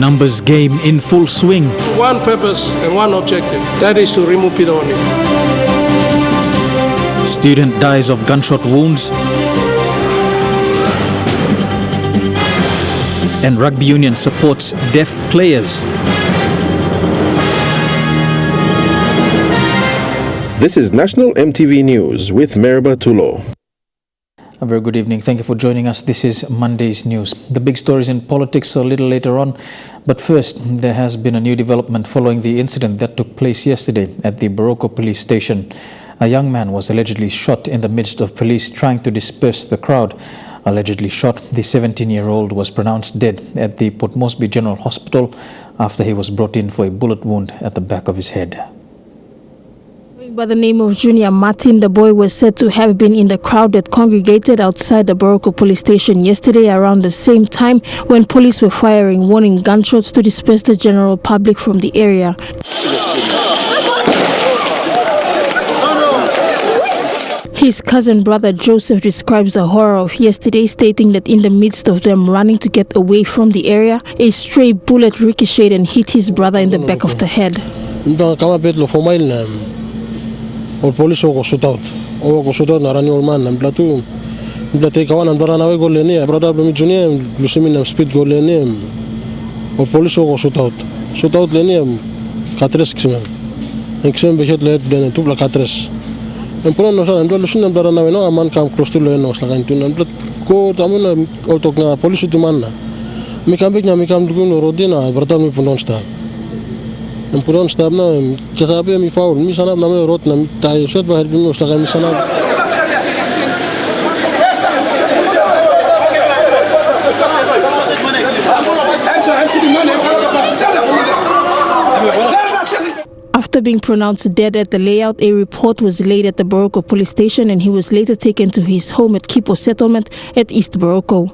numbers game in full swing. One purpose and one objective, that is to remove Pidoni. Student dies of gunshot wounds. And Rugby Union supports deaf players. This is National EMTV News with Meriba Tulo. A very good evening. Thank you for joining us. This is Monday's news. The big stories in politics a little later on. But first, there has been a new development following the incident that took place yesterday at the Boroko police station. A young man was allegedly shot in the midst of police trying to disperse the crowd. Allegedly shot, the 17-year-old was pronounced dead at the Port Moresby General Hospital after he was brought in for a bullet wound at the back of his head. By the name of Junior Martin, the boy was said to have been in the crowd that congregated outside the Boroko police station yesterday around the same time when police were firing warning gunshots to disperse the general public from the area. His cousin brother Joseph describes the horror of yesterday, stating that in the midst of them running to get away from the area, a stray bullet ricocheted and hit his brother in the back of the head. Police go shoot out. Go shoot out na rani olman am platu. Plate kawan am barana we golene. Brother bmi junior lusimin am speed golene. Police go shoot out. Shoot out lene am 4 kismen. Kismen behet let blene tu bla 4. Em pono no sa am lusin am barana we no aman kam close to le no slagan tun am plat ko tamuna autok na police tu manna. Mi kam beknya mi kam dugun rodina brother mi ponon sta. Puron stab na katabe mi faul mi sanab na me rot na tai set ba helbi mi ustaga mi sanab. After being pronounced dead at the layout, a report was laid at the Boroko police station and he was later taken to his home at Kipo settlement at East Boroko.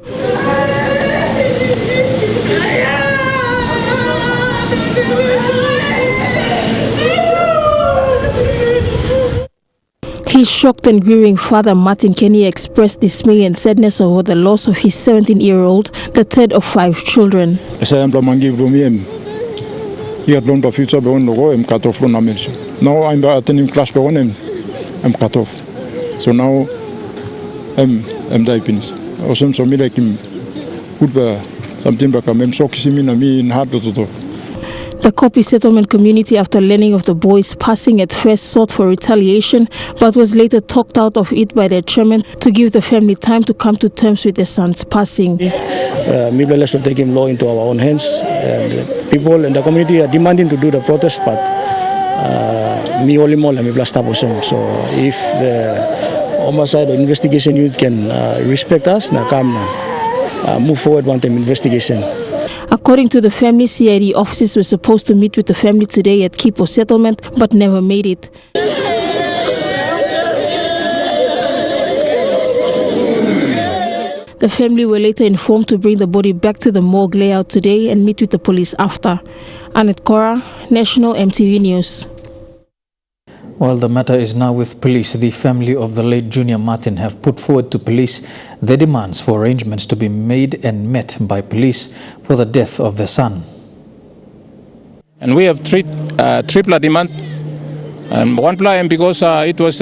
His shocked and grieving father, Martin Kenny, expressed dismay and sadness over the loss of his 17-year-old, the third of 5 children. Now I'm attending class, I'm cut off. So now I'm dying. Also, so me like him, something back. I'm so kissing me in hard to. The Kopi settlement community, after learning of the boy's passing, at first sought for retaliation, but was later talked out of it by their chairman to give the family time to come to terms with their son's passing. Maybe let's not take him law into our own hands. People in the community are demanding to do the protest, but me only more let me blast up. So if the homicide or investigation unit can respect us, now come move forward one time investigation. According to the family, CID officers were supposed to meet with the family today at Kipo settlement, but never made it. The family were later informed to bring the body back to the morgue layout today and meet with the police after. Anet Kora, National EMTV News. While the matter is now with police, the family of the late Junior Martin have put forward to police their demands for arrangements to be made and met by police for the death of their son. And we have triple demand. One plan because it was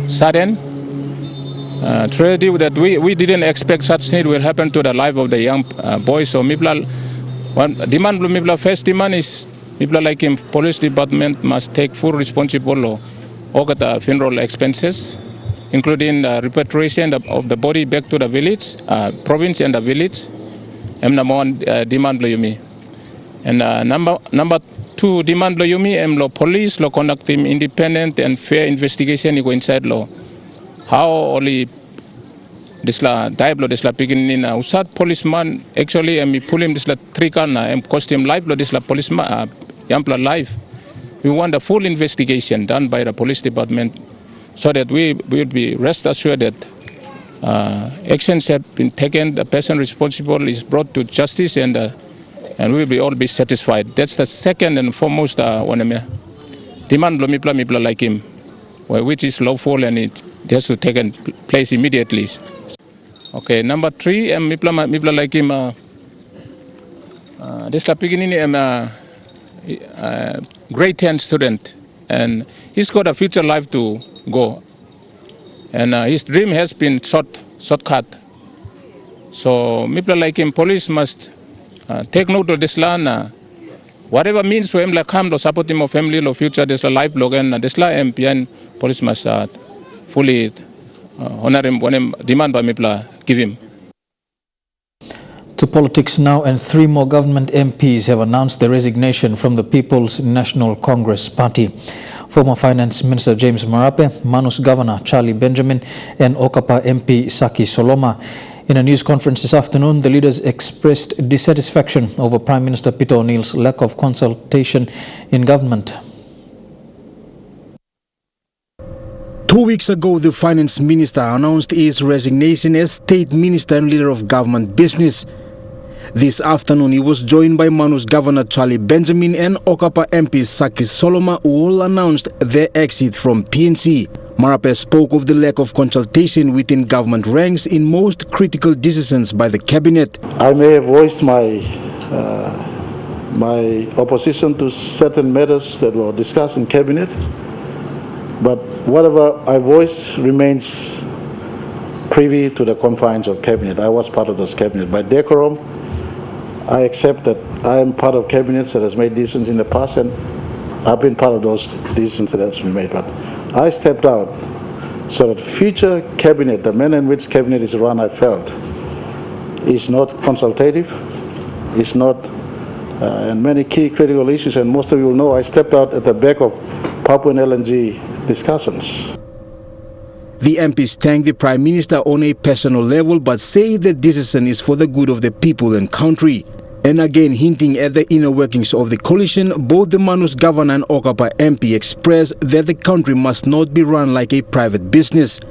sudden tragedy that we didn't expect such thing will happen to the life of the young boy. So first demand is people like him, police department must take full responsibility of the funeral expenses, including the repatriation of the body back to the village, province and the village. And number one demand me. And number two demand me. Police law conduct him independent and fair investigation. You go inside law. How only this la diablo this la beginning usat policeman actually me pull him this la 3 can cost him life this la policeman. Life. We want a full investigation done by the police department so that we will be rest assured that actions have been taken, the person responsible is brought to justice and we will all be satisfied. That's the second and foremost demand mipla like him, which is lawful and it has to take place immediately. Okay, number 3, mipla like him this is beginning grade 10 student, and he's got a future life to go, and his dream has been shortcut. So people like him, police must take note of this land. Whatever means for him, like come to support him or family or future, this life log and this MPN police must fully honor him when him demand by people give him. To politics now, and 3 more government MPs have announced their resignation from the People's National Congress Party. Former Finance Minister James Marape, Manus Governor Charlie Benjamin, and Okapa MP Saki Soloma. In a news conference this afternoon, the leaders expressed dissatisfaction over Prime Minister Peter O'Neill's lack of consultation in government. 2 weeks ago, the Finance Minister announced his resignation as State Minister and Leader of Government Business. This afternoon, he was joined by Manus Governor Charlie Benjamin and Okapa MP Saki Soloma, who all announced their exit from PNC. Marape spoke of the lack of consultation within government ranks in most critical decisions by the cabinet. I may have voiced my opposition to certain matters that were discussed in cabinet, but whatever I voice remains privy to the confines of cabinet. I was part of this cabinet. By decorum, I accept that I am part of cabinets that has made decisions in the past, and I've been part of those decisions that has been made. But I stepped out so that future cabinet, the manner in which cabinet is run, I felt, is not consultative, is not, and many key critical issues, and most of you will know I stepped out at the back of Papua and LNG discussions. The MPs thank the Prime Minister on a personal level, but say the decision is for the good of the people and country. And again, hinting at the inner workings of the coalition, both the Manus Governor and Okapa MP expressed that the country must not be run like a private business.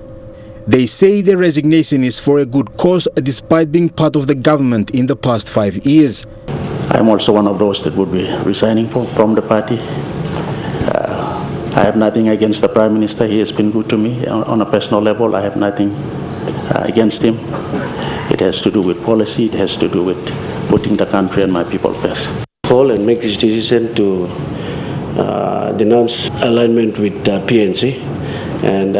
They say the resignation is for a good cause, despite being part of the government in the past 5 years. I'm also one of those that would be resigning from the party. I have nothing against the Prime Minister. He has been good to me on a personal level. I have nothing against him. It has to do with policy. It has to do with putting the country and my people first. Call and make this decision to denounce alignment with PNC and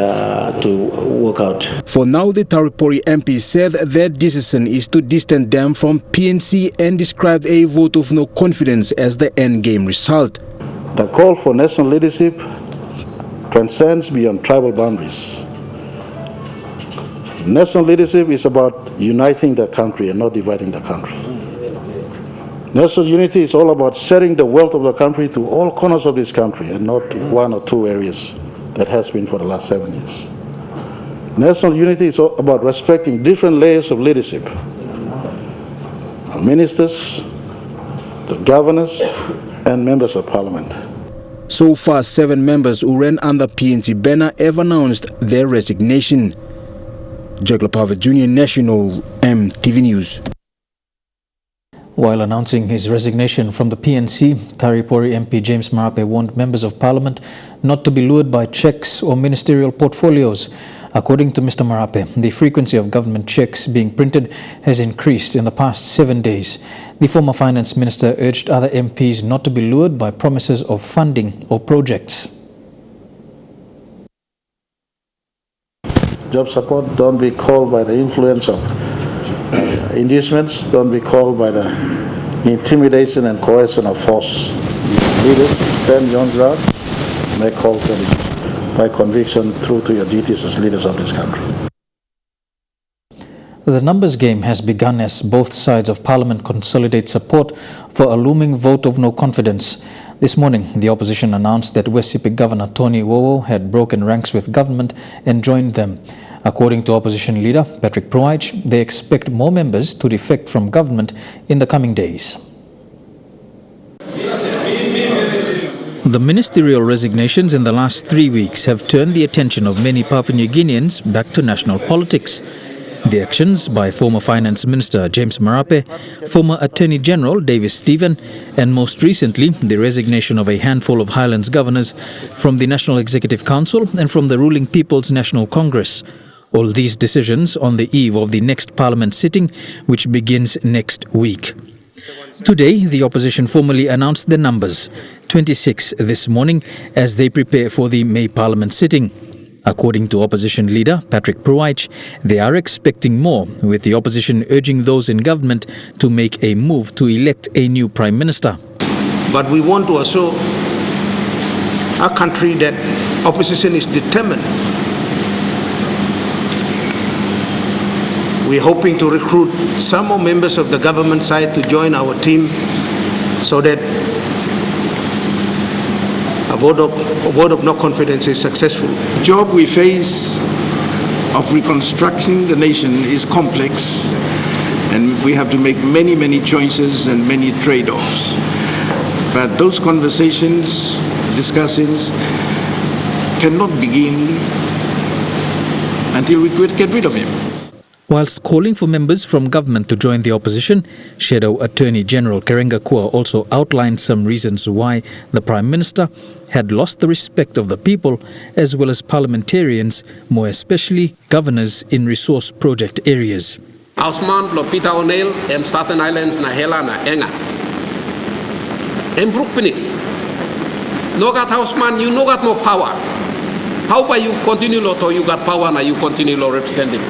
to work out. For now, the Taripori MP said their decision is to distance them from PNC and described a vote of no confidence as the endgame result. The call for national leadership transcends beyond tribal boundaries. National leadership is about uniting the country and not dividing the country. National unity is all about sharing the wealth of the country to all corners of this country and not 1 or 2 areas that has been for the last 7 years. National unity is all about respecting different layers of leadership. Ministers, the governors, and members of parliament. So far, 7 members who ran under PNC banner have announced their resignation. Jacob Harvard Jr. National EMTV News. While announcing his resignation from the PNC, Taripori MP James Marape warned members of parliament not to be lured by checks or ministerial portfolios. According to Mr. Marape, the frequency of government checks being printed has increased in the past 7 days. The former finance minister urged other MPs not to be lured by promises of funding or projects. Job support, don't be called by the influence of inducements, don't be called by the intimidation and coercion of force. Leaders, stand your ground, make calls by conviction through to your duties as leaders of this country. The numbers game has begun as both sides of Parliament consolidate support for a looming vote of no confidence. This morning, the opposition announced that West Sepik Governor Tony Wowo had broken ranks with government and joined them. According to opposition leader Patrick Pruij, they expect more members to defect from government in the coming days. The ministerial resignations in the last 3 weeks have turned the attention of many Papua New Guineans back to national politics. The actions by former Finance Minister James Marape, former Attorney General Davis Stephen, and most recently the resignation of a handful of Highlands governors from the National Executive Council and from the ruling People's National Congress. All these decisions on the eve of the next Parliament sitting, which begins next week. Today, the opposition formally announced their numbers, 26 this morning, as they prepare for the May Parliament sitting. According to opposition leader Patrick Pruitt, they are expecting more, with the opposition urging those in government to make a move to elect a new Prime Minister. But we want to assure our country that opposition is determined. We're hoping to recruit some more members of the government side to join our team so that a vote of no confidence is successful. The job we face of reconstructing the nation is complex, and we have to make many, many choices and many trade-offs. But those conversations, discussions, cannot begin until we get rid of him. Whilst calling for members from government to join the opposition, Shadow Attorney General Karenga Kua also outlined some reasons why the Prime Minister had lost the respect of the people as well as parliamentarians, more especially governors in resource project areas. Ausman lo Peter O'Neill em Staten Islands na hela na enga. Em Brookfinis. No got Hausman, you no got more power. How about you continue to you got power and you continue to representing?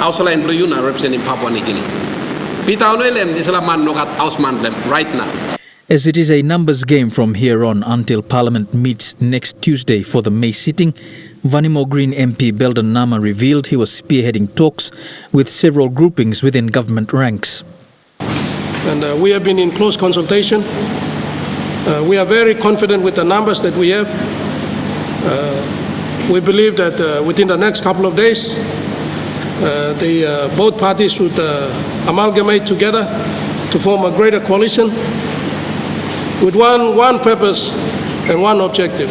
Ausla and Blue na representing Papua New Guinea. Peter O'Neill em Islaman no got Hausman them right now. As it is a numbers game from here on until Parliament meets next Tuesday for the May sitting, Vanimo Green MP Belden Nama revealed he was spearheading talks with several groupings within government ranks. And we have been in close consultation. We are very confident with the numbers that we have. We believe that within the next couple of days, both parties should amalgamate together to form a greater coalition with one purpose and one objective.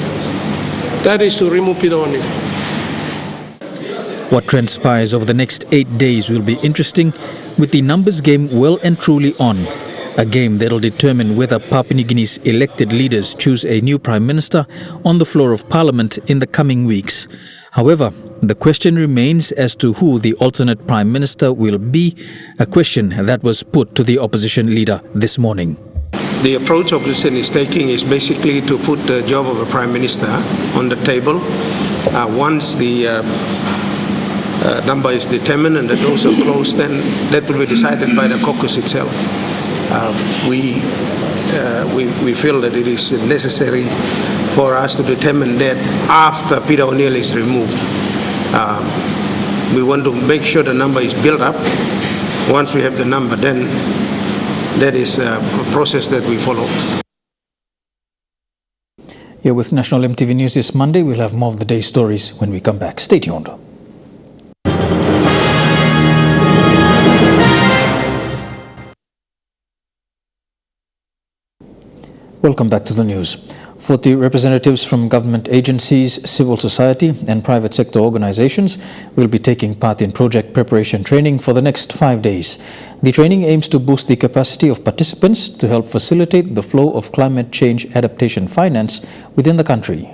That is to remove Peter O'Neill. What transpires over the next 8 days will be interesting, with the numbers game well and truly on. A game that will determine whether Papua New Guinea's elected leaders choose a new Prime Minister on the floor of Parliament in the coming weeks. However, the question remains as to who the alternate Prime Minister will be, a question that was put to the opposition leader this morning. The approach opposition is taking is basically to put the job of a Prime Minister on the table. Once the number is determined and the doors are closed, then that will be decided by the caucus itself. We feel that it is necessary for us to determine that after Peter O'Neill is removed. We want to make sure the number is built up. Once we have the number, then that is a process that we follow. Here with National EMTV News this Monday, we'll have more of the day's stories when we come back. Stay tuned. Welcome back to the news. 40 representatives from government agencies, civil society and private sector organizations will be taking part in project preparation training for the next 5 days. The training aims to boost the capacity of participants to help facilitate the flow of climate change adaptation finance within the country.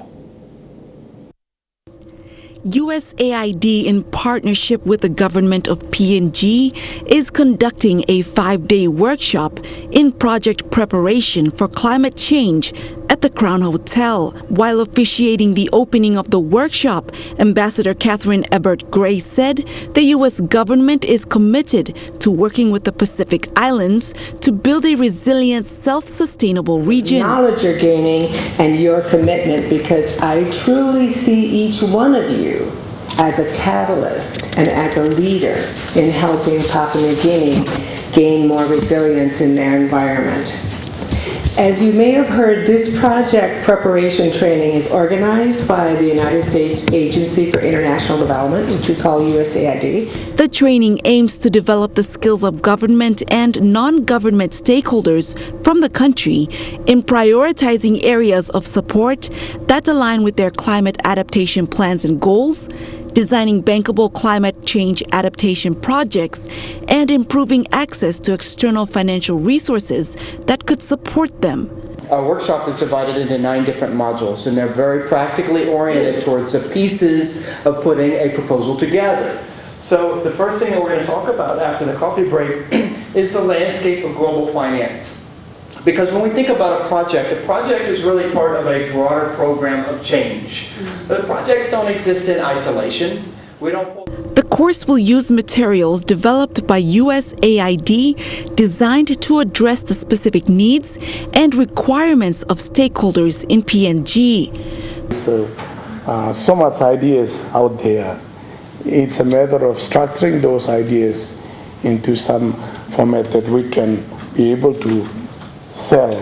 USAID, in partnership with the government of PNG, is conducting a 5-day workshop in project preparation for climate change at the Crown Hotel. While officiating the opening of the workshop, Ambassador Catherine Ebert Gray said the U.S. government is committed to working with the Pacific Islands to build a resilient, self-sustainable region. Knowledge you're gaining and your commitment, because I truly see each one of you as a catalyst and as a leader in helping Papua New Guinea gain more resilience in their environment. As you may have heard, this project preparation training is organized by the United States Agency for International Development, which we call USAID. The training aims to develop the skills of government and non-government stakeholders from the country in prioritizing areas of support that align with their climate adaptation plans and goals, designing bankable climate change adaptation projects, and improving access to external financial resources that could support them. Our workshop is divided into 9 different modules, and they're very practically oriented towards the pieces of putting a proposal together. So the first thing that we're going to talk about after the coffee break is the landscape of global finance. Because when we think about a project is really part of a broader program of change. The projects don't exist in isolation. The course will use materials developed by USAID designed to address the specific needs and requirements of stakeholders in PNG. So much ideas out there. It's a matter of structuring those ideas into some format that we can be able to sell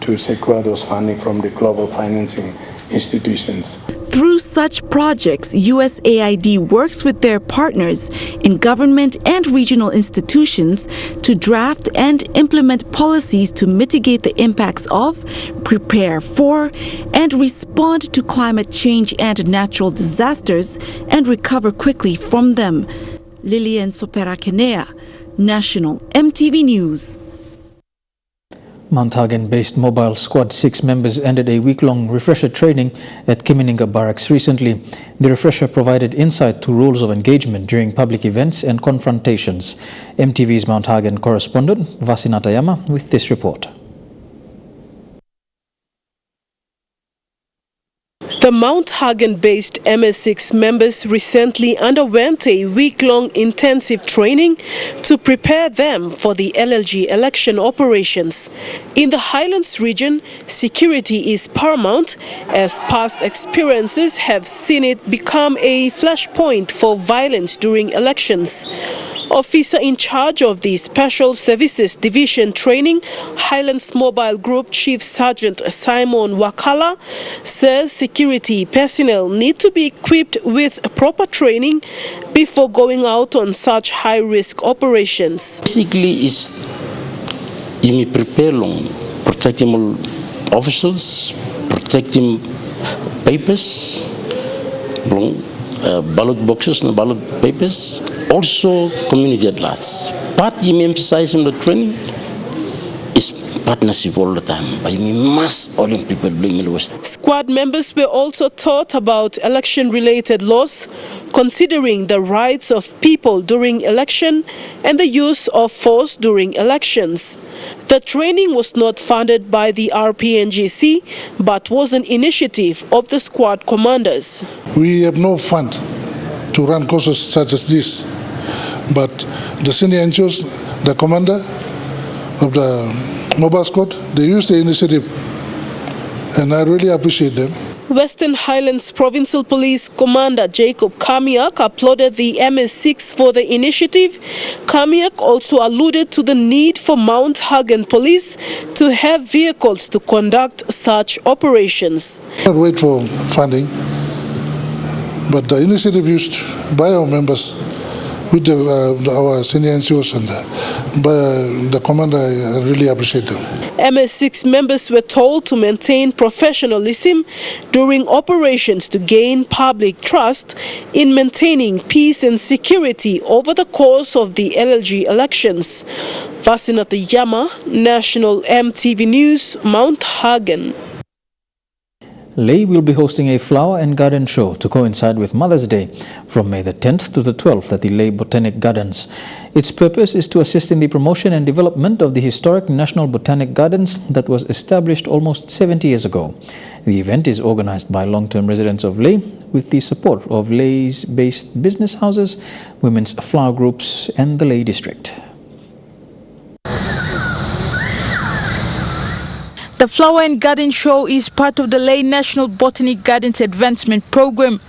to secure those funding from the global financing institutions. Through such projects, USAID works with their partners in government and regional institutions to draft and implement policies to mitigate the impacts of, prepare for, and respond to climate change and natural disasters and recover quickly from them. Lilian Sopera-Kenea, National EMTV News. Mount Hagen-based Mobile Squad 6 members ended a week-long refresher training at Kimininga Barracks recently. The refresher provided insight to rules of engagement during public events and confrontations. MTV's Mount Hagen correspondent Vasi Natayama with this report. The Mount Hagen-based MS6 members recently underwent a week-long intensive training to prepare them for the LLG election operations. In the Highlands region, security is paramount, as past experiences have seen it become a flashpoint for violence during elections. Officer in charge of the Special Services Division Training, Highlands Mobile Group Chief Sergeant Simon Wakala, says security personnel need to be equipped with proper training before going out on such high-risk operations. Basically, you may prepare long, protecting all officials, protecting papers, long, ballot boxes and ballot papers, also community at large. But you may emphasize in the training is partnership all the time, but you must all people bring in West. Squad members were also taught about election-related laws, considering the rights of people during election and the use of force during elections. The training was not funded by the RPNGC, but was an initiative of the squad commanders. We have no fund to run courses such as this, but the senior NGOs, the commander of the mobile squad, they use the initiative, and I really appreciate them. Western Highlands Provincial Police Commander Jacob Kamiak applauded the MS6 for the initiative. Kamiak also alluded to the need for Mount Hagen Police to have vehicles to conduct such operations. Not wait for funding, but the initiative used by our members with our senior NCOs and by the commander, I really appreciate them. MS6 members were told to maintain professionalism during operations to gain public trust in maintaining peace and security over the course of the LLG elections. Vasinata Yama, National EMTV News, Mount Hagen. Lae will be hosting a flower and garden show to coincide with Mother's Day from May the 10th to the 12th at the Lae Botanic Gardens. Its purpose is to assist in the promotion and development of the historic National Botanic Gardens that was established almost 70 years ago. The event is organized by long-term residents of Lae with the support of Lae's based business houses, women's flower groups and the Lae district. The Flower and Garden Show is part of the Lae National Botanic Gardens Advancement Program.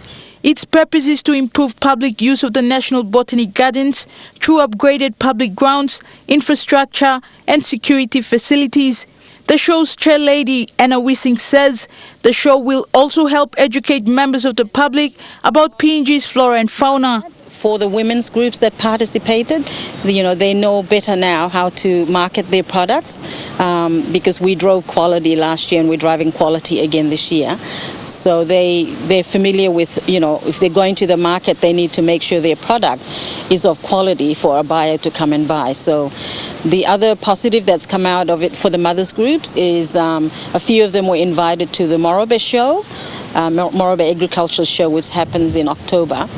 Its purpose is to improve public use of the National Botanic Gardens through upgraded public grounds, infrastructure and security facilities. The show's chairlady, Anna Wissing, says the show will also help educate members of the public about PNG's flora and fauna. For the women's groups that participated, they know better now how to market their products because we drove quality last year and we're driving quality again this year. So they're familiar with, if they're going to the market, they need to make sure their product is of quality for a buyer to come and buy. So the other positive that's come out of it for the mothers groups is a few of them were invited to the Morobe show, Morobe Agricultural Show, which happens in October.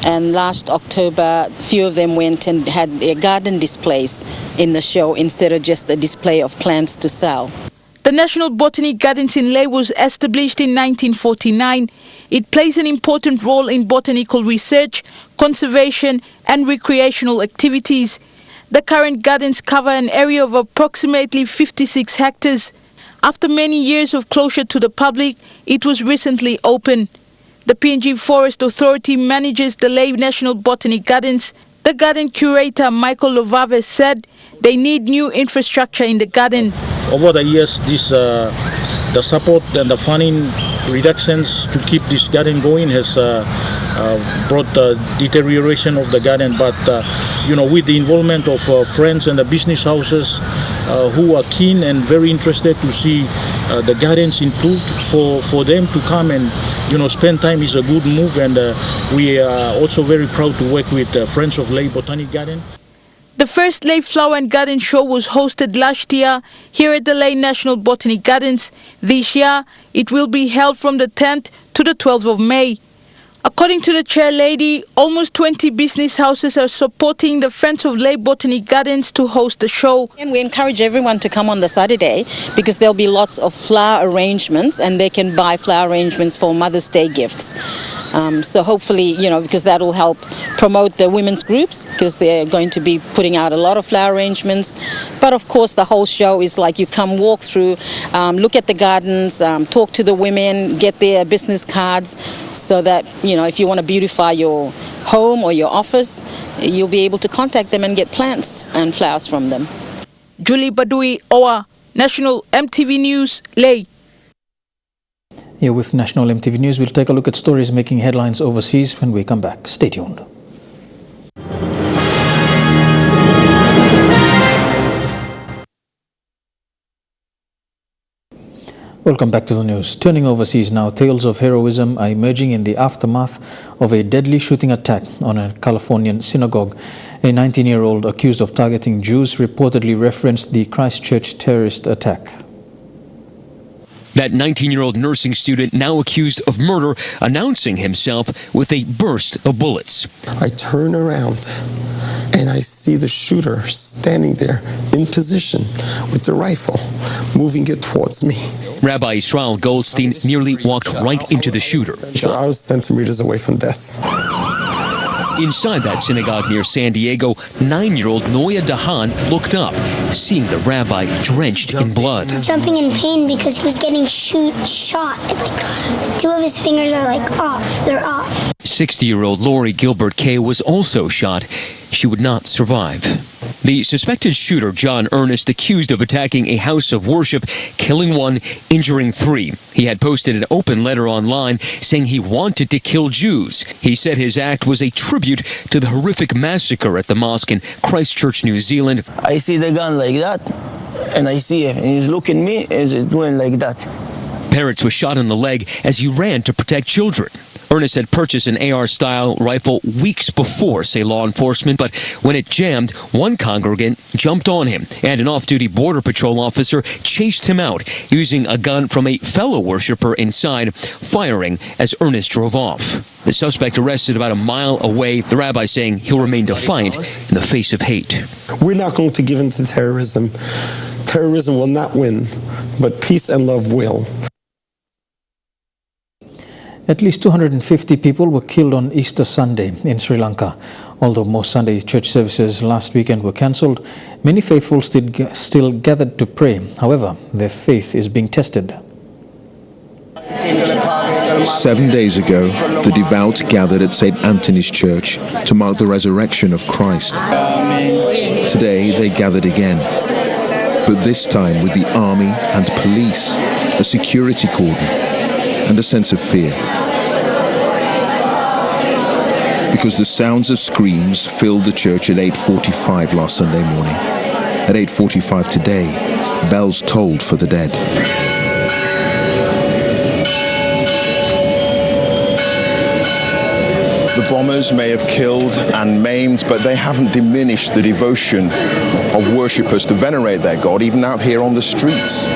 And last October, a few of them went and had their garden displays in the show instead of just a display of plants to sell. The National Botanic Gardens in Leh was established in 1949. It plays an important role in botanical research, conservation and recreational activities. The current gardens cover an area of approximately 56 hectares. After many years of closure to the public, it was recently opened. The PNG Forest Authority manages the Leh National Botanic Gardens. The garden curator, Michael Lovave, said they need new infrastructure in the garden. Over the years, the support and the funding reductions to keep this garden going has brought deterioration of the garden. But with the involvement of friends and the business houses who are keen and very interested to see the gardens improved, for them to come and spend time is a good move. And we are also very proud to work with Friends of Leh Botanic Garden. The first Leh Flower and Garden Show was hosted last year here at the Leh National Botanic Gardens. This year, it will be held from the 10th to the 12th of May. According to the chair lady, almost 20 business houses are supporting the Friends of Leh Botanic Gardens to host the show. And we encourage everyone to come on the Saturday because there'll be lots of flower arrangements and they can buy flower arrangements for Mother's Day gifts. So hopefully, because that will help promote the women's groups because they're going to be putting out a lot of flower arrangements. But of course, the whole show is like you come walk through, look at the gardens, talk to the women, get their business cards so that, if you want to beautify your home or your office, you'll be able to contact them and get plants and flowers from them. Julie Badui, OA, National EMTV News, Leh. Here with National EMTV News, we'll take a look at stories making headlines overseas when we come back. Stay tuned. Welcome back to the news. Turning overseas now, tales of heroism are emerging in the aftermath of a deadly shooting attack on a Californian synagogue. A 19-year-old accused of targeting Jews reportedly referenced the Christchurch terrorist attack. That 19-year-old nursing student now accused of murder, announcing himself with a burst of bullets. I turn around and I see the shooter standing there in position with the rifle, moving it towards me. Rabbi Israel Goldstein nearly walked right into the shooter. I was centimeters away from death. Inside that synagogue near San Diego, 9-year-old Noya Dahan looked up, seeing the rabbi drenched in blood. Jumping in pain because he was getting shot. And, 2 of his fingers are off. They're off. 60-year-old Lori Gilbert Kay was also shot. She would not survive. The suspected shooter, John Ernest, accused of attacking a house of worship, killing 1, injuring 3. He had posted an open letter online saying he wanted to kill Jews. He said his act was a tribute to the horrific massacre at the mosque in Christchurch, New Zealand. I see the gun like that, and I see him, and he's looking at me, and he's doing like that. Parents was shot in the leg as he ran to protect children. Ernest had purchased an AR-style rifle weeks before, say law enforcement, but when it jammed, one congregant jumped on him, and an off-duty Border Patrol officer chased him out, using a gun from a fellow worshiper inside, firing as Ernest drove off. The suspect arrested about a mile away, the rabbi saying he'll remain defiant in the face of hate. We're not going to give in to terrorism. Terrorism will not win, but peace and love will. At least 250 people were killed on Easter Sunday in Sri Lanka. Although most Sunday church services last weekend were cancelled, many faithful still gathered to pray. However, their faith is being tested. 7 days ago, the devout gathered at St. Anthony's Church to mark the resurrection of Christ. Today, they gathered again, but this time with the army and police, a security cordon, and a sense of fear. Because the sounds of screams filled the church at 8:45 last Sunday morning. At 8:45 today, bells tolled for the dead. The bombers may have killed and maimed, but they haven't diminished the devotion of worshippers to venerate their God, even out here on the streets.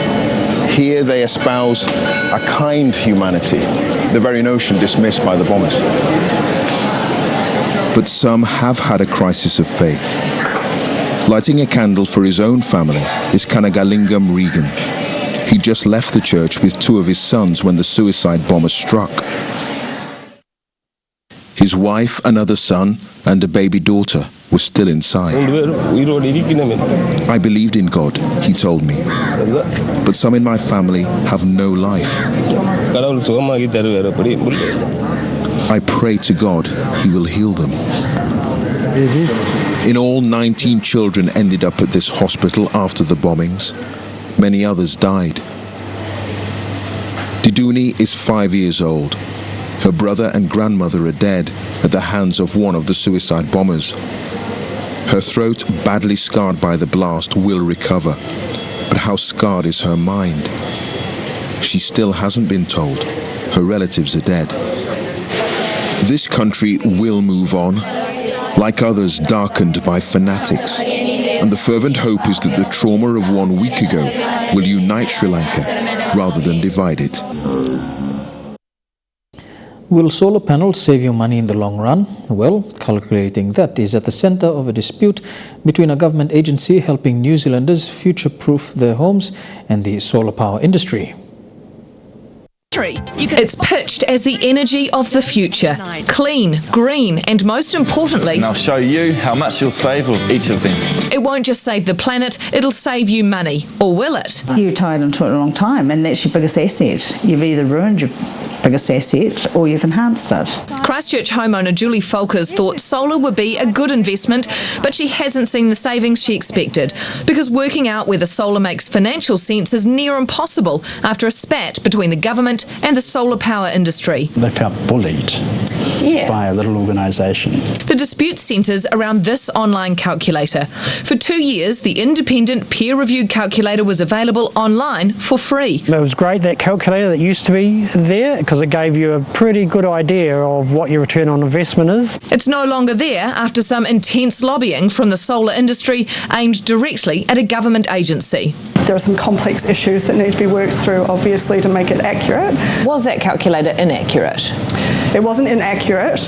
Here they espouse a kind humanity, the very notion dismissed by the bombers. But some have had a crisis of faith. Lighting a candle for his own family is Kanagalingam Regan. He just left the church with 2 of his sons when the suicide bomber struck. His wife, another son, and a baby daughter were still inside. I believed in God, he told me. But some in my family have no life. I pray to God he will heal them. In all, 19 children ended up at this hospital after the bombings. Many others died. Diduni is 5 years old. Her brother and grandmother are dead at the hands of one of the suicide bombers. Her throat, badly scarred by the blast, will recover. But how scarred is her mind? She still hasn't been told. Her relatives are dead. This country will move on, like others darkened by fanatics. And the fervent hope is that the trauma of 1 week ago will unite Sri Lanka rather than divide it. Will solar panels save you money in the long run? Well, calculating that is at the centre of a dispute between a government agency helping New Zealanders future-proof their homes and the solar power industry. It's pitched as the energy of the future. Clean, green, and most importantly... And I'll show you how much you'll save with each of them. It won't just save the planet, it'll save you money. Or will it? You're tied into it a long time, and that's your biggest asset. You've either ruined your biggest asset or you've enhanced it. Christchurch homeowner Julie Folkers thought solar would be a good investment, but she hasn't seen the savings she expected, because working out whether solar makes financial sense is near impossible after a spat between the government and the solar power industry. They felt bullied by a little organisation. The dispute centres around this online calculator. For 2 years, the independent peer-reviewed calculator was available online for free. It was great, that calculator that used to be there, because it gave you a pretty good idea of what your return on investment is. It's no longer there after some intense lobbying from the solar industry aimed directly at a government agency. There are some complex issues that need to be worked through, obviously, to make it accurate. Was that calculator inaccurate? It wasn't inaccurate.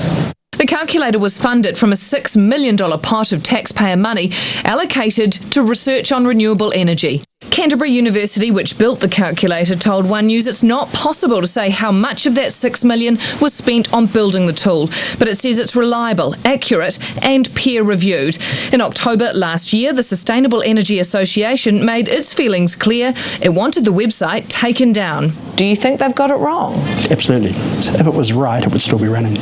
The calculator was funded from a $6 million pot of taxpayer money allocated to research on renewable energy. Canterbury University, which built the calculator, told One News it's not possible to say how much of that $6 million was spent on building the tool, but it says it's reliable, accurate and peer-reviewed. In October last year, the Sustainable Energy Association made its feelings clear. It wanted the website taken down. Do you think they've got it wrong? Absolutely. If it was right, it would still be running.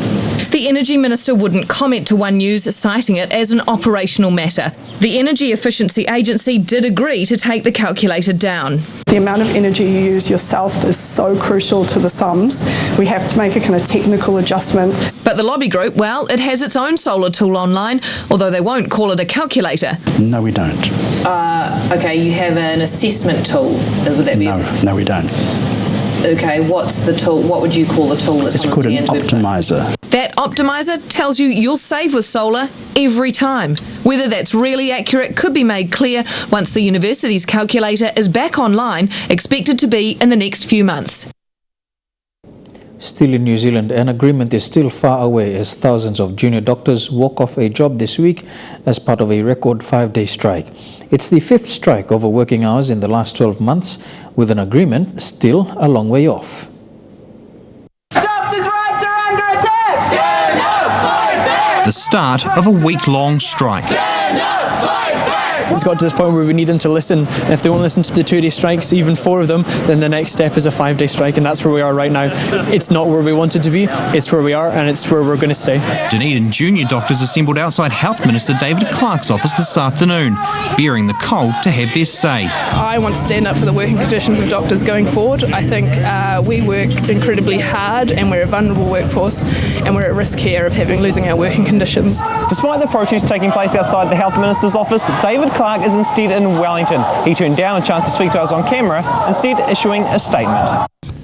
The Energy Minister wouldn't comment to One News, citing it as an operational matter. The Energy Efficiency Agency did agree to take the calculator down. The amount of energy you use yourself is so crucial to the sums. We have to make a kind of technical adjustment. But the lobby group, well, it has its own solar tool online, although they won't call it a calculator. No, we don't. Okay, you have an assessment tool. Would that be? No, we don't. Okay, what's the tool? What would you call the tool that's It's called an optimizer. That optimizer tells you you'll save with solar every time. Whether that's really accurate could be made clear once the university's calculator is back online, expected to be in the next few months. Still in New Zealand, an agreement is still far away as thousands of junior doctors walk off a job this week as part of a record 5-day strike. It's the 5th strike over working hours in the last 12 months, with an agreement still a long way off. Doctors' rights are under attack! Stand up, fight back! The start of a week-long strike. Stand up, fight back! It's got to this point where we need them to listen, and if they won't listen to the 2-day strikes, even 4 of them, then the next step is a 5-day strike, and that's where we are right now. It's not where we wanted to be, it's where we are, and it's where we're going to stay. Dunedin junior doctors assembled outside Health Minister David Clark's office this afternoon, bearing the cold to have their say. I want to stand up for the working conditions of doctors going forward. I think we work incredibly hard, and we're a vulnerable workforce, and we're at risk here of losing our working conditions. Despite the protest taking place outside the Health Minister's office, David Clark is instead in Wellington. He turned down a chance to speak to us on camera, instead issuing a statement.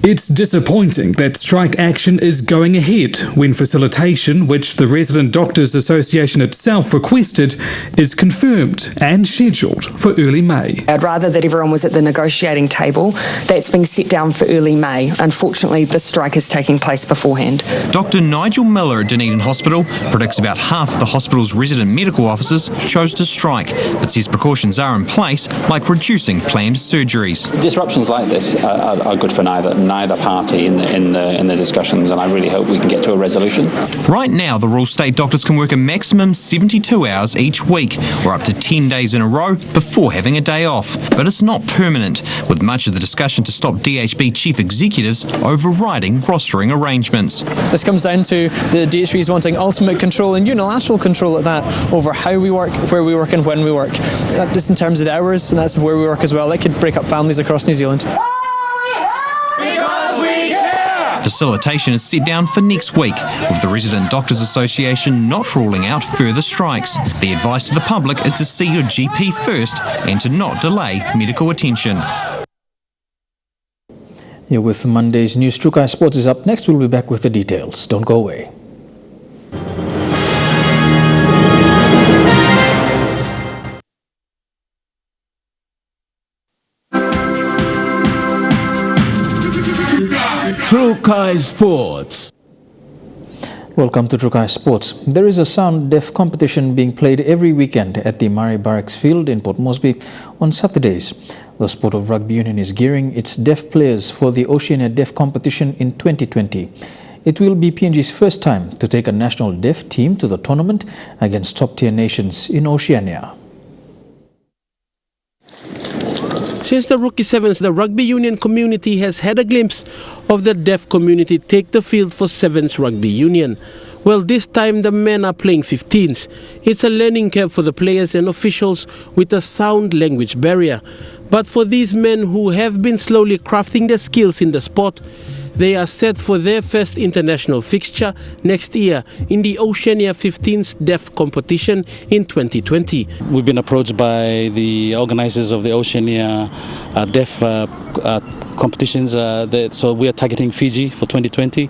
It's disappointing that strike action is going ahead when facilitation, which the Resident Doctors Association itself requested, is confirmed and scheduled for early May. I'd rather that everyone was at the negotiating table. That's been set down for early May. Unfortunately, the strike is taking place beforehand. Dr. Nigel Miller at Dunedin Hospital predicts about half the hospital's resident medical officers chose to strike, but says precautions are in place, like reducing planned surgeries. Disruptions like this are good for neither party in the discussions, and I really hope we can get to a resolution. Right now, the rules state doctors can work a maximum 72 hours each week, or up to 10 days in a row before having a day off. But it's not permanent, with much of the discussion to stop DHB chief executives overriding rostering arrangements. This comes down to the DHBs wanting ultimate control and unilateral control at that over how we work, where we work and when we work. Just in terms of the hours, and that's where we work as well. That could break up families across New Zealand. Facilitation is set down for next week, with the Resident Doctors Association not ruling out further strikes. The advice to the public is to see your GP first and to not delay medical attention. You're with Monday's news. Trukai Sports is up next. We'll be back with the details. Don't go away. Trukai Sports. Welcome to Trukai Sports. There is a sound deaf competition being played every weekend at the Murray Barracks Field in Port Moresby on Saturdays. The sport of Rugby Union is gearing its deaf players for the Oceania Deaf Competition in 2020. It will be PNG's first time to take a national deaf team to the tournament against top-tier nations in Oceania. Since the Rookie Sevens, the Rugby Union community has had a glimpse of the deaf community take the field for Sevens Rugby Union. Well, this time the men are playing 15s. It's a learning curve for the players and officials with a sound language barrier. But for these men who have been slowly crafting their skills in the sport, they are set for their first international fixture next year in the Oceania 15s Deaf Competition in 2020. We've been approached by the organizers of the Oceania Deaf competitions, so we are targeting Fiji for 2020.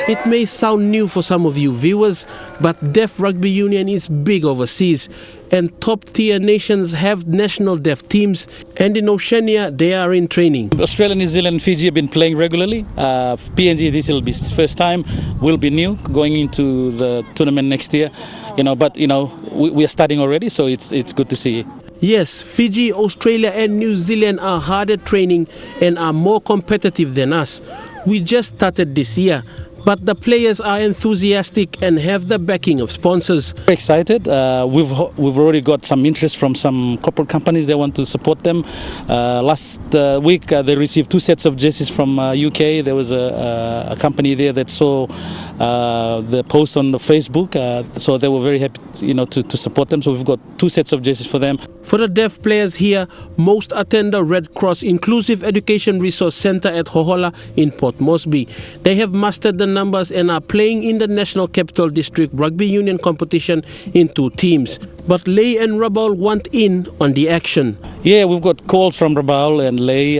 It may sound new for some of you viewers, but Deaf Rugby Union is big overseas, and top-tier nations have national deaf teams, and in Oceania they are in training. Australia, New Zealand and Fiji have been playing regularly. PNG, this will be first time, will be new going into the tournament next year. But we are starting already, so it's good to see. Yes, Fiji, Australia and New Zealand are hard at training and are more competitive than us. We just started this year, but the players are enthusiastic and have the backing of sponsors. We're excited. We've already got some interest from some corporate companies. They want to support them. Last week they received 2 sets of jerseys from UK. There was a company there that saw the post on the Facebook, so they were very happy, to support them. So we've got 2 sets of jerseys for them. For the deaf players here, most attend the Red Cross Inclusive Education Resource Centre at Hohola in Port Moresby. They have mastered the numbers and are playing in the National Capital District Rugby Union competition in 2 teams. But Lay and Rabaul want in on the action. Yeah, we've got calls from Rabaul and Lay.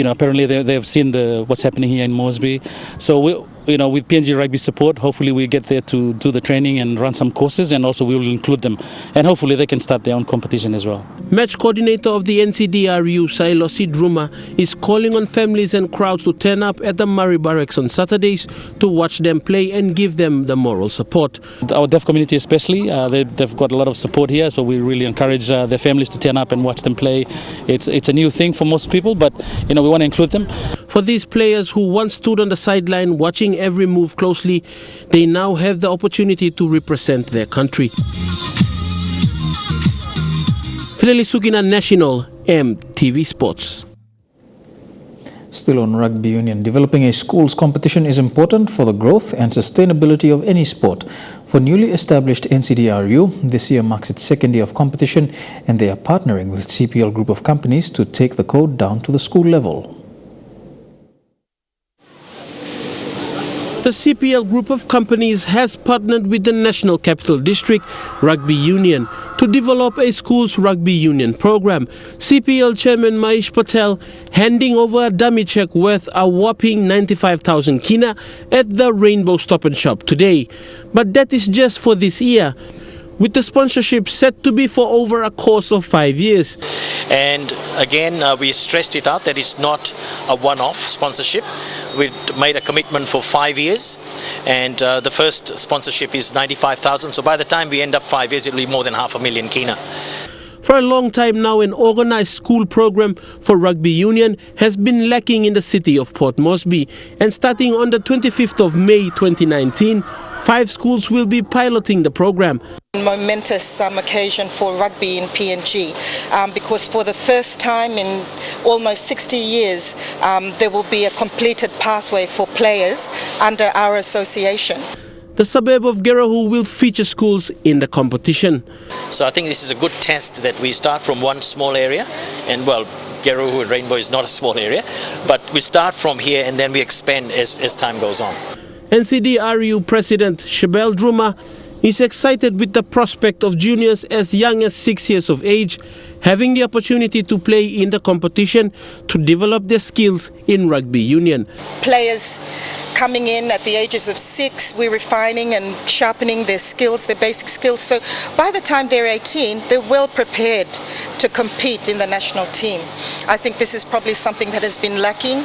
Apparently they've seen what's happening here in Moresby. So with PNG Rugby support, hopefully we get there to do the training and run some courses, and also we will include them. And hopefully they can start their own competition as well. Match coordinator of the NCDRU, Sailosi Druma, is calling on families and crowds to turn up at the Murray Barracks on Saturdays to watch them play and give them the moral support. Our deaf community especially, they've got a lot of support here, so we really encourage their families to turn up and watch them play. It's a new thing for most people, but we want to include them. For these players who once stood on the sideline watching every move closely, they now have the opportunity to represent their country. Fileli Sukina National, EMTV Sports. Still on Rugby Union, developing a schools competition is important for the growth and sustainability of any sport. For newly established NCDRU, this year marks its 2nd year of competition, and they are partnering with CPL group of companies to take the code down to the school level. The CPL group of companies has partnered with the National Capital District Rugby Union to develop a school's rugby union program. CPL Chairman Maish Patel handing over a dummy check worth a whopping 95,000 kina at the Rainbow Stop and Shop today. But that is just for this year, with the sponsorship set to be for over a course of 5 years. And again, we stressed it out that it's not a one-off sponsorship. We made a commitment for 5 years, and the first sponsorship is 95,000. So by the time we end up 5 years, it'll be more than 500,000 kina. For a long time now, an organized school program for Rugby Union has been lacking in the city of Port Moresby. And starting on the 25th of May 2019, 5 schools will be piloting the program. Momentous occasion for rugby in PNG because for the first time in almost 60 years there will be a completed pathway for players under our association. The suburb of Gerahu will feature schools in the competition. So I think this is a good test that we start from one small area, and well, Gerahu and Rainbow is not a small area, but we start from here and then we expand as time goes on. NCDRU President Shabelle Druma is excited with the prospect of juniors as young as 6 years of age having the opportunity to play in the competition to develop their skills in rugby union. Players coming in at the ages of 6, we're refining and sharpening their skills, their basic skills. So by the time they're 18, they're well prepared to compete in the national team. I think this is probably something that has been lacking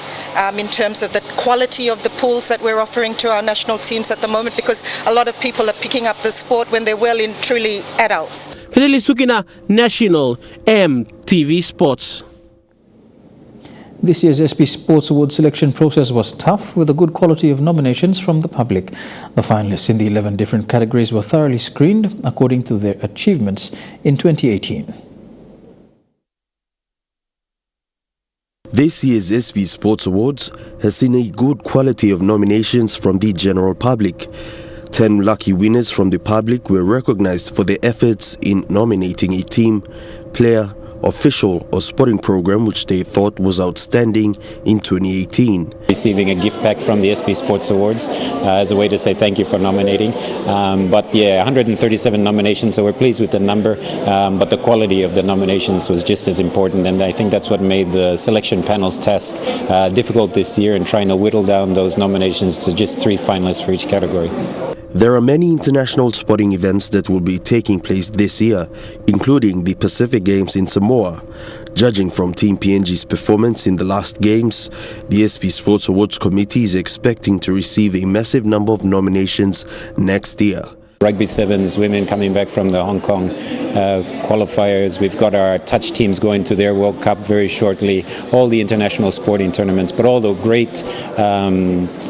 in terms of the quality of the pools that we're offering to our national teams at the moment, because a lot of people are picking up the sport when they're well in truly adults. Fidelis Sukina, National EMTV Sports. This year's SP Sports Award selection process was tough, with a good quality of nominations from the public. The finalists in the 11 different categories were thoroughly screened according to their achievements in 2018. This year's SP Sports Awards has seen a good quality of nominations from the general public. 10 lucky winners from the public were recognized for their efforts in nominating a team, player, official or sporting program which they thought was outstanding in 2018. Receiving a gift pack from the SP Sports Awards as a way to say thank you for nominating. But yeah, 137 nominations, so we're pleased with the number, but the quality of the nominations was just as important, and I think that's what made the selection panel's task difficult this year in trying to whittle down those nominations to just 3 finalists for each category. There are many international sporting events that will be taking place this year, including the Pacific Games in Samoa. Judging from Team PNG's performance in the last games, the SP Sports Awards Committee is expecting to receive a massive number of nominations next year. Rugby Sevens women coming back from the Hong Kong qualifiers. We've got our touch teams going to their World Cup very shortly. All the international sporting tournaments, but all the great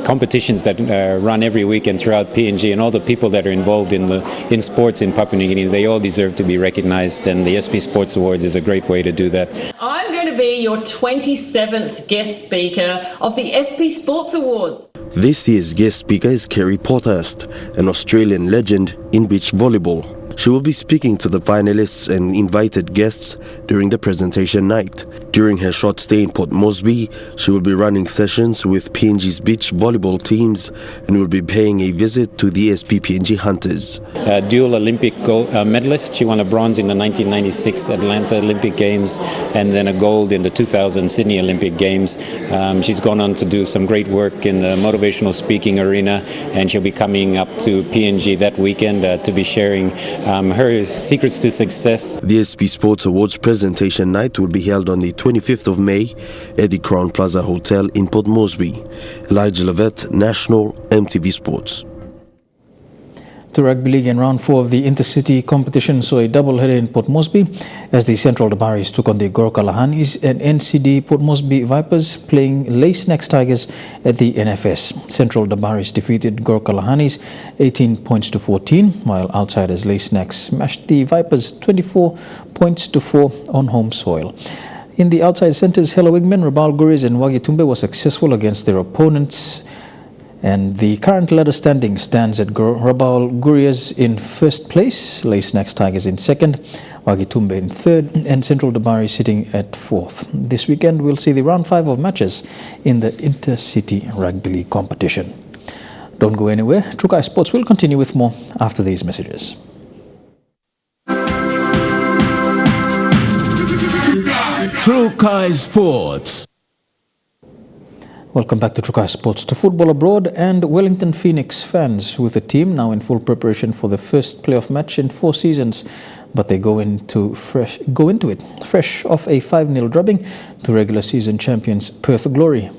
competitions that run every weekend throughout PNG, and all the people that are involved in sports in Papua New Guinea, they all deserve to be recognized, and the SP Sports Awards is a great way to do that. I'm going to be your 27th guest speaker of the SP Sports Awards. This year's guest speaker is Kerry Potthurst, an Australian legend in beach volleyball. She will be speaking to the finalists and invited guests during the presentation night. During her short stay in Port Moresby, she will be running sessions with PNG's beach volleyball teams and will be paying a visit to the SP PNG Hunters. Dual Olympic medalist. She won a bronze in the 1996 Atlanta Olympic Games and then a gold in the 2000 Sydney Olympic Games. She's gone on to do some great work in the motivational speaking arena, and she'll be coming up to PNG that weekend to be sharing her secrets to success. The SP Sports Awards presentation night will be held on the 25th of May at the Crown Plaza Hotel in Port Moresby. Elijah Levet, National EMTV Sports. The Rugby League in round 4 of the intercity competition saw a double-header in Port Moresby as the Central Dabaris took on the Gorkha Lahanis and NCD Port Moresby Vipers playing Lace Necks Tigers at the NFS. Central Dabaris defeated Gorkha Lahanis 18 points to 14, while outsiders Lace Necks smashed the Vipers 24 points to 4 on home soil. In the outside centres, Hello Wigman, Rabal Guriz and Wagi Tumbe were successful against their opponents. And the current ladder standing stands at Rabal Gurias in first place, Lace Necks Tigers in second, Wagi Tumbe in third, and Central Dabari sitting at fourth. This weekend we'll see the round 5 of matches in the intercity rugby league competition. Don't go anywhere. Trukai Sports will continue with more after these messages. Trukai Sports. Welcome back to Trukai Sports. To football abroad and Wellington Phoenix fans, with the team now in full preparation for the first playoff match in 4 seasons, but they go into it fresh off a 5-0 drubbing to regular season champions Perth Glory.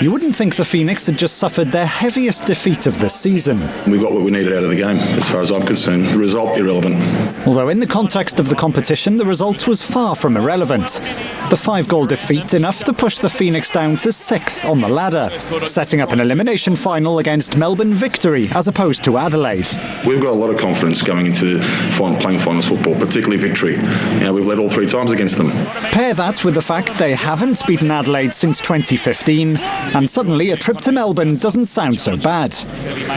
You wouldn't think the Phoenix had just suffered their heaviest defeat of the season. We got what we needed out of the game, as far as I'm concerned. The result, irrelevant. Although in the context of the competition, the result was far from irrelevant. The 5-goal defeat enough to push the Phoenix down to 6th on the ladder, setting up an elimination final against Melbourne Victory as opposed to Adelaide. We've got a lot of confidence going into playing finals football, particularly Victory. We've led all 3 times against them. Pair that with the fact they haven't beaten Adelaide since 2015, and suddenly a trip to Melbourne doesn't sound so bad.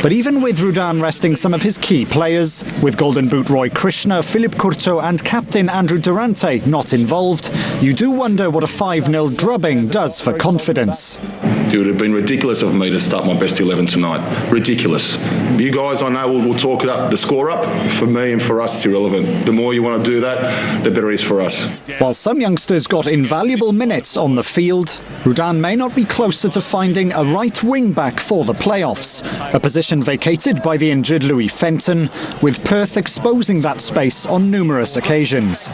But even with Rudan resting some of his key players, with Golden Boot Roy Krishna, Philip Curto and captain Andrew Durante not involved, you do wonder what a 5-0 drubbing does for confidence. It would have been ridiculous of me to start my best 11 tonight. Ridiculous. You guys, I know, will talk it up, the score up. For me and for us, it's irrelevant. The more you want to do that, the better it is for us. While some youngsters got invaluable minutes on the field, Rudan may not be closer to finding a right wing back for the playoffs, a position vacated by the injured Louis Fenton, with Perth exposing that space on numerous occasions.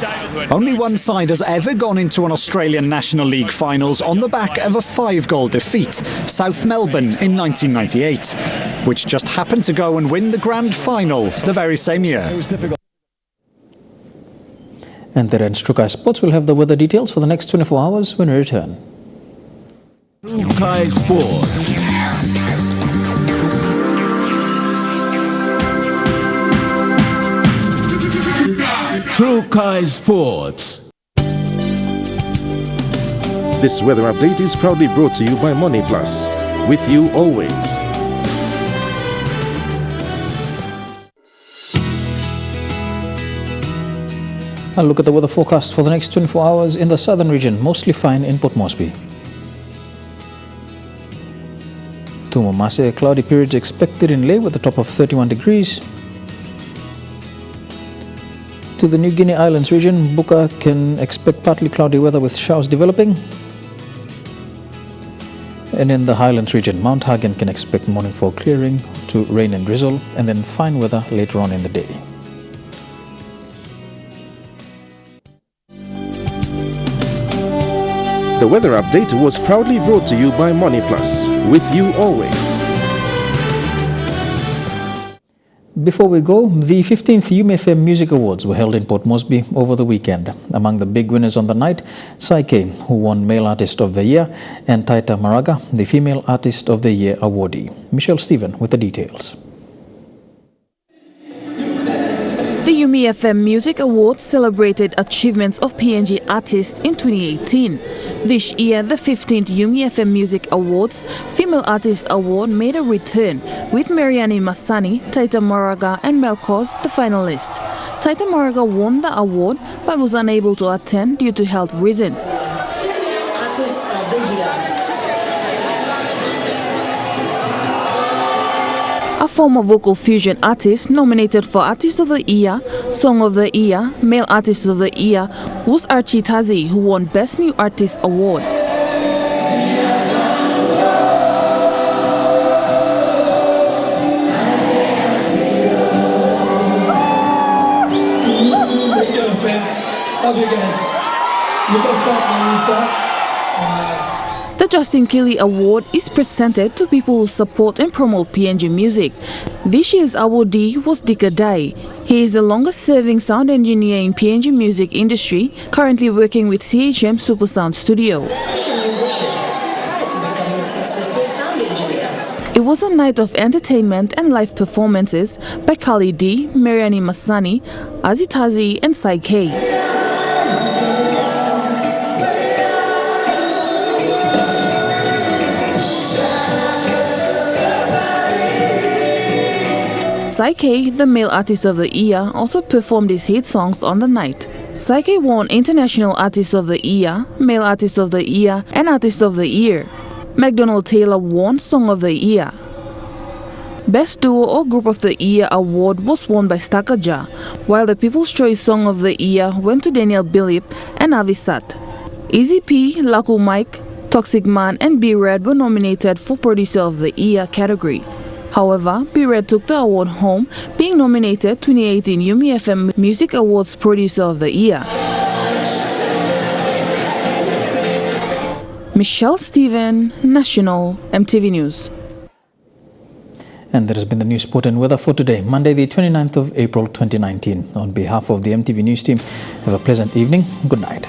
Only one side has ever gone into an Australian National League finals on the back of a 5-goal defeat, South Melbourne in 1998, which just happened to go and win the grand final the very same year. And that ends Trukai Sports. We'll have the weather details for the next 24 hours when we return. Trukai Sports. Trukai Sports. This weather update is proudly brought to you by Money Plus. With you always. I'll look at the weather forecast for the next 24 hours in the southern region, mostly fine in Port Moresby. To Momase, cloudy periods expected in Lae with a top of 31 degrees. To the New Guinea Islands region, Buka can expect partly cloudy weather with showers developing. And in the Highlands region, Mount Hagen can expect morning fog clearing to rain and drizzle, and then fine weather later on in the day. The weather update was proudly brought to you by Money Plus. With you always. Before we go, the 15th UMFM Music Awards were held in Port Moresby over the weekend. Among the big winners on the night, Psyche, who won Male Artist of the Year, and Taita Maraga, the Female Artist of the Year awardee. Michelle Stephen with the details. The UMFM Music Awards celebrated achievements of PNG artists in 2018. This year, the 15th UMFM Music Awards Female Artist Award made a return, with Mariani Masani, Taita Maraga and Melkos the finalists. Taita Maraga won the award but was unable to attend due to health reasons. Artist of the Year. A former vocal fusion artist nominated for Artist of the Year, Song of the Year, Male Artist of the Year was Archie Tazi, who won Best New Artist Award. Thank you, fans. Love you guys. You can start when we start. The Justin Kelly Award is presented to people who support and promote PNG music. This year's awardee was Dika Dai. He is the longest-serving sound engineer in PNG music industry, currently working with CHM Super Sound Studio. It was a night of entertainment and live performances by Kali D, Mariani Masani, Azitazi and Psyche. Psyche, the Male Artist of the Year, also performed his hit songs on the night. Psyche won International Artist of the Year, Male Artist of the Year and Artist of the Year. McDonald Taylor won Song of the Year. Best Duo or Group of the Year award was won by Stakaja, while the People's Choice Song of the Year went to Daniel Bilip and Avisat. Easy P, Laku Mike, Toxic Man and B-Red were nominated for Producer of the Year category. However, B-Red took the award home, being nominated 2018 Yumi FM Music Awards Producer of the Year. Michelle Stephen, National EMTV News. And that has been the news, sport and weather for today, Monday the 29th of April 2019. On behalf of the EMTV News team, have a pleasant evening. Good night.